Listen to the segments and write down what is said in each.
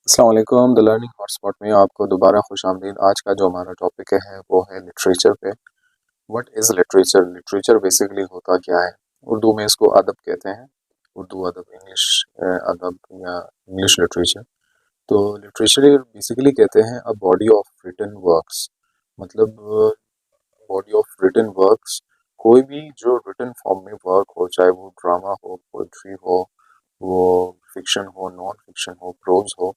अस्सलाम वालेकुम। The learning hotspot में आपको दोबारा खुशामदीद। आज का जो हमारा टॉपिक है वो है लिटरेचर पे। What is literature? Literature basically होता क्या है? उर्दू में इसको अदब कहते हैं। उर्दू अदब, इंग्लिश अदब या इंग्लिश लिटरेचर। तो लिटरेचर बेसिकली कहते हैं a body of written works. मतलब बॉडी ऑफ रिटन वर्क्स, कोई भी जो रिटन फॉर्म में वर्क हो, चाहे वो ड्रामा हो, पोइट्री हो, वो फिक्शन हो, नॉन फिक्शन हो, प्रोज हो,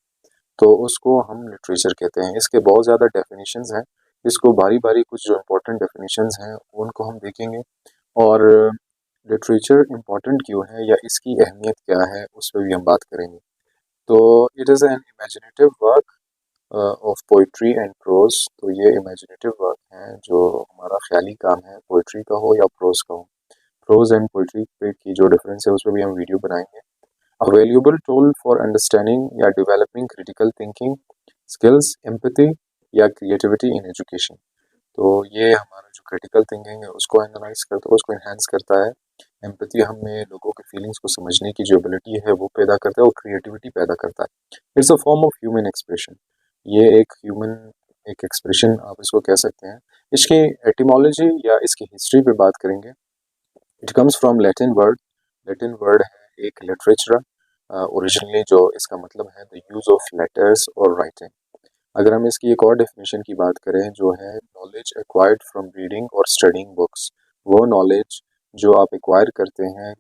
तो उसको हम लिटरेचर कहते हैं। इसके बहुत ज़्यादा डेफिनेशंस हैं। इसको बारी बारी कुछ जो इम्पोर्टेंट डेफिनेशंस हैं उनको हम देखेंगे, और लिटरेचर इम्पोर्टेंट क्यों है या इसकी अहमियत क्या है उस पर भी हम बात करेंगे। तो it is an imaginative work of poetry and prose. तो ये इमेजिनेटिव वर्क है जो हमारा ख्याली काम है, पोइट्री का हो या प्रोज का हो। प्रोज एंड पोइट्री पे की जो डिफरेंस है उस पर भी हम वीडियो बनाएंगे। A valuable tool for understanding या developing critical thinking skills, empathy या creativity in education। तो ये हमारा जो critical thinking है उसको एनालाइज करता है, उसको enhance करता है। एम्पैथी हमें लोगों के फीलिंग्स को समझने की जो एबिलिटी है वो पैदा करता है, और क्रिएटिविटी पैदा करता है। It's a form of human expression. ये एक ह्यूमन एक एक्सप्रेशन आप इसको कह सकते हैं। इसकी एटिमोलॉजी या इसकी हिस्ट्री पे बात करेंगे। It comes from Latin word. Latin word है एक लिटरेचर। ओरिजिनली जो इसका मतलब है द यूज ऑफ लेटर्स और राइटिंग। अगर हम इसकी एक और डेफिनेशन की बात करें जो है नॉलेज एक्वायर्ड फ्रॉम रीडिंग और स्टडिंग बुक्स। वो नॉलेज जो आप एक्वायर करते हैं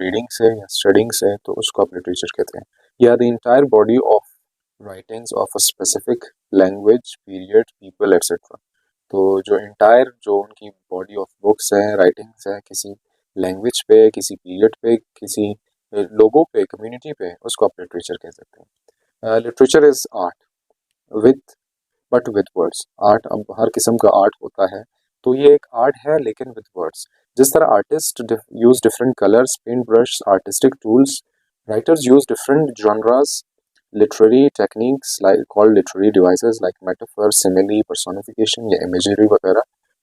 रीडिंग से या स्टडिंग से, तो उसको आप लिटरेचर कहते हैं। या the entire body of writings of a specific language, period, people etcetera. तो जो इंटायर जो उनकी बॉडी ऑफ बुक्स हैं, राइटिंग्स हैं, किसी लैंग्वेज पे, किसी पीरियड पे, किसी लोगों पे, कम्युनिटी पे, उसको आप लिटरेचर कह सकते हैं। Literature is art with but with words. Art, अब हर किस्म का आर्ट होता है, तो ये एक आर्ट है लेकिन विद वर्ड्स। जिस तरह artist use different colours, paint brush, artistic tools, writers use different genres, literary techniques like called literary devices like metaphor, simile, personification या इमेजरी वगैरह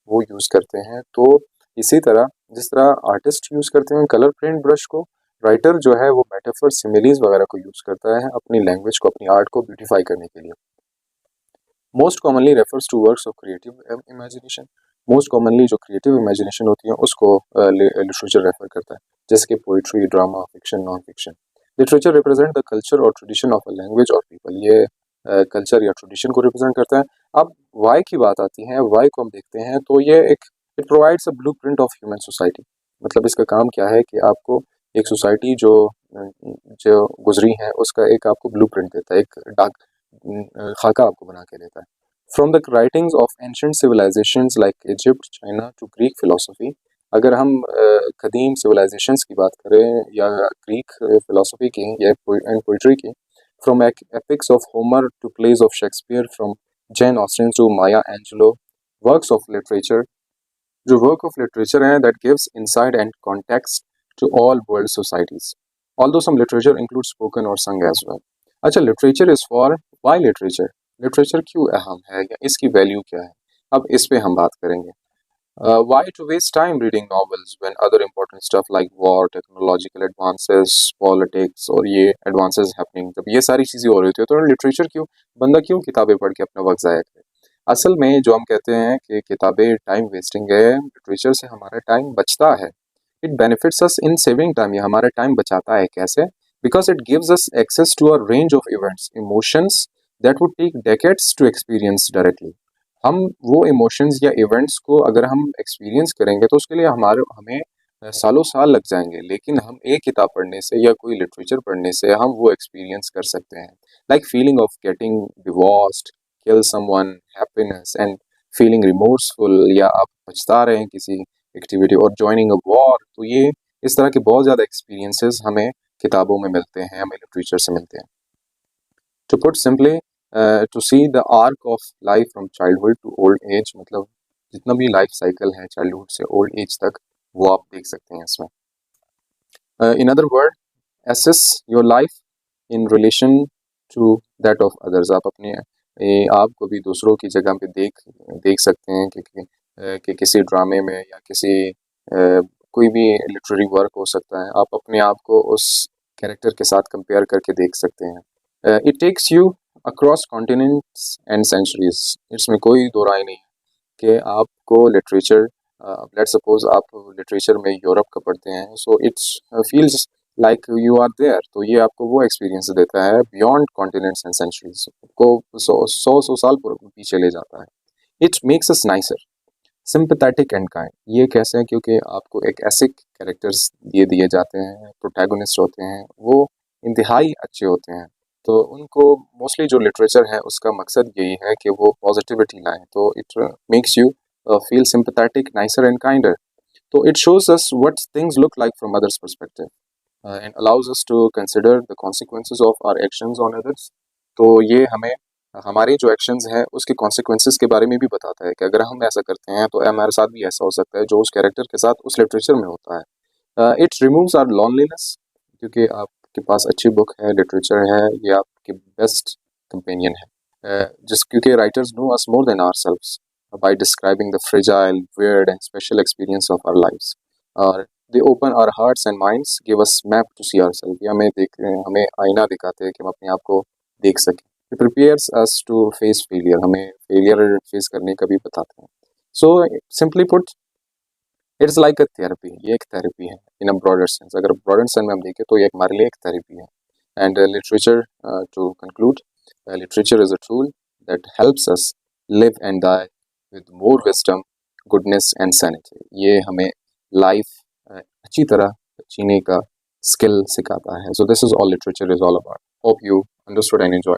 वो यूज करते हैं। तो इसी तरह जिस तरह आर्टिस्ट यूज करते हैं कलर पेंट ब्रश को, राइटर जो है वो मेटाफर, सिमिलीज वगैरह को यूज करता है अपनी लैंग्वेज को, अपनी आर्ट को ब्यूटिफाई करने के लिए। Most commonly refers to works of creative imagination. Most commonly जो क्रिएटिव इमेजिनेशन होती है उसको लिटरेचर रेफर करता है, जैसे कि poetry, drama, fiction, non fiction. Literature represent the culture और ट्रेडिशन ऑफ अ लैंग्वेज और पीपल। ये कल्चर या ट्रेडिशन को रिप्रेजेंट करता है। अब वाई की बात आती है, वाई को हम देखते हैं तो ये एक it provides a blueprint of human society. मतलब इसका काम क्या है कि आपको एक सोसाइटी जो गुजरी है उसका एक आपको ब्लूप्रिंट देता है, एक डाक खाका आपको बना के देता है। From the writings of ancient civilisations like Egypt, China to Greek philosophy. अगर हम कदीम सिविलाइजेशंस की बात करें या ग्रीक फिलोसफी की या एंड पोइट्री की, from epics of Homer to plays of Shakespeare, from Jane Austen to Maya Angelou, works of literature, जो वर्क ऑफ लिटरेचर है that gives insight and context to all world societies. Although some literature include spoken और song as well. अच्छा, literature is for why literature? Literature क्यों अहम है या इसकी value क्या है? अब इस पे हम बात करेंगे। Why to waste time reading novels when other important stuff like war, technological advances, politics और ये advances happening, जब ये सारी चीज़ें हो रही होती है तो लिटरेचर क्यों, बंदा क्यों किताबें पढ़ के अपना वक्त ज़ाया करे? असल में जो हम कहते हैं कि किताबें टाइम वेस्टिंग है, लिटरेचर से हमारा टाइम बचता है। It benefits us in saving time, ये हमारा टाइम बचाता है। कैसे? Because it gives us access to a range of events, emotions that would take decades to experience directly. हम वो इमोशंस या इवेंट्स को अगर हम एक्सपीरियंस करेंगे तो उसके लिए हमें सालों साल लग जाएंगे, लेकिन हम एक किताब पढ़ने से या कोई लिटरेचर पढ़ने से हम वो एक्सपीरियंस कर सकते हैं। Like feeling of getting divorced, kill someone, happiness and feeling remorseful, या आप पछता रहे हैं किसी एक्टिविटी, और जॉइनिंग अ वॉर। तो ये इस तरह के बहुत ज़्यादा एक्सपीरियंसेस हमें किताबों में मिलते हैं, हमें लिटरेचर से मिलते हैं। To put simply, to see the arc of life from childhood to old age, मतलब जितना भी लाइफ साइकिल है चाइल्डहुड से ओल्ड एज तक वो आप देख सकते हैं इसमें। In other word, assess your life in relation to that of others. आप अपने आप को भी दूसरों की जगह पे देख सकते हैं कि किसी ड्रामे में या किसी कोई भी लिटरेरी वर्क हो सकता है, आप अपने आप को उस कैरेक्टर के साथ कंपेयर करके देख सकते हैं। It takes you across continents and centuries. इसमें कोई दो राय नहीं है कि आपको लिटरेचर, लेट्स सपोज आप लिटरेचर में यूरोप का पढ़ते हैं, so it's feels like you are there. तो ये आपको वो एक्सपीरियंस देता है बियॉन्ड कॉन्टिनेंट्स एंड सेंचुरीज, को सौ साल पीछे ले जाता है। It makes us nicer, sympathetic and kind. ये कैसे हैं? क्योंकि आपको एक ऐसे कैरेक्टर्स दिए जाते हैं, प्रोटैगनिस्ट होते हैं, वो इंतहाई अच्छे होते हैं। तो उनको मोस्टली जो लिटरेचर है उसका मकसद यही है कि वो पॉजिटिविटी लाएं। तो it makes you feel sympathetic, nicer and kinder. तो it shows us what things look like from others' perspective, and allows us to consider the consequences of our actions on others. तो ये हमें हमारी जो actions हैं उसके consequences के बारे में भी बताता है कि अगर हम ऐसा करते हैं तो हमारे साथ भी ऐसा हो सकता है जो उस कैरेक्टर के साथ उस लिटरेचर में होता है। इट रिमूव्स आवर लोनलीनेस, क्योंकि आपके पास अच्छी बुक है, लिटरेचर है, ये आपके बेस्ट कंपेनियन है। जिस क्योंकि writers know us more than ourselves by describing the fragile, weird, and special experience of our lives. और they open our hearts and minds, give us map to see ourselves. ये हमें आईना दिखाते हैं कि हम अपने आप को देख सकें। It prepares us to face failure, हमें failure फेस करने का भी बताते हैं। So simply put, it's like a therapy. ये एक थेरेपी है in a broader sense. अगर broader sense में हम देखें तो ये हमारे लिए एक थेरेपी है। And literature, to conclude, literature is a tool that helps us live and die with more wisdom, goodness and sanity. ये हमें लाइफ अच्छी तरह जीने का स्किल सिखाता है. So this is all literature is all about. Hope you understood and enjoyed.